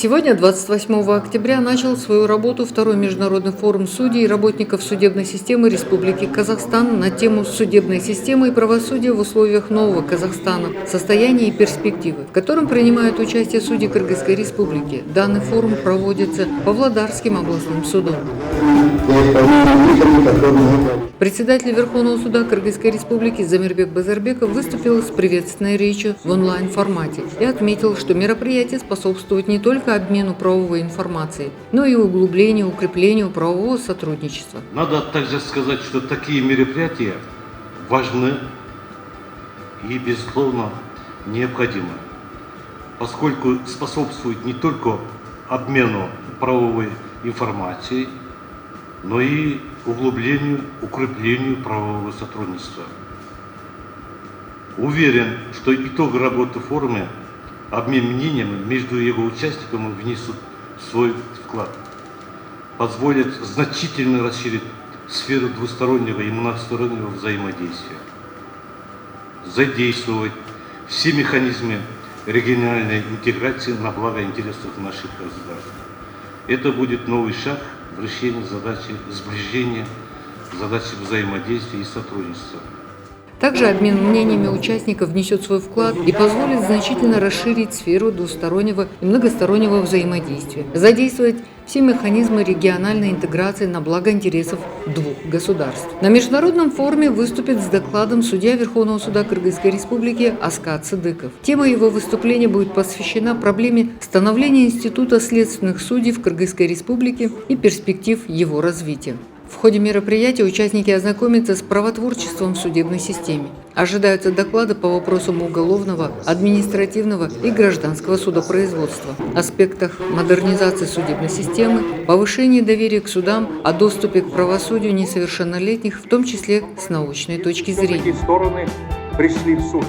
Сегодня, 28 октября, начал свою работу второй международный форум судей и работников судебной системы Республики Казахстан на тему «Судебная система и правосудие в условиях нового Казахстана. Состояние и перспективы», в котором принимают участие судьи Кыргызской Республики. Данный форум проводится Павлодарским областным судом. Председатель Верховного суда Кыргызской Республики Замирбек Базарбеков выступил с приветственной речью в онлайн-формате и отметил, что мероприятие способствует не только обмену правовой информацией, но и углублению, укреплению правового сотрудничества. Надо также сказать, что такие мероприятия важны и, безусловно, необходимы, поскольку способствуют не только обмену правовой информацией, но и углублению, укреплению правового сотрудничества. Уверен, что итоги работы форума, обмен мнениями между его участниками внесут свой вклад, позволят значительно расширить сферу двустороннего и многостороннего взаимодействия, задействовать все механизмы региональной интеграции на благо интересов наших государств. Это будет новый шаг в решении задачи сближения, задачи взаимодействия и сотрудничества. Также обмен мнениями участников внесет свой вклад и позволит значительно расширить сферу двустороннего и многостороннего взаимодействия, задействовать все механизмы региональной интеграции на благо интересов двух государств. На международном форуме выступит с докладом судья Верховного суда Кыргызской Республики Аскат Сыдыков. Тема его выступления будет посвящена проблеме становления института следственных судей в Кыргызской Республике и перспектив его развития. В ходе мероприятия участники ознакомятся с правотворчеством в судебной системе. Ожидаются доклады по вопросам уголовного, административного и гражданского судопроизводства, аспектах модернизации судебной системы, повышения доверия к судам, о доступе к правосудию несовершеннолетних, в том числе с научной точки зрения. Какие стороны пришли в суд?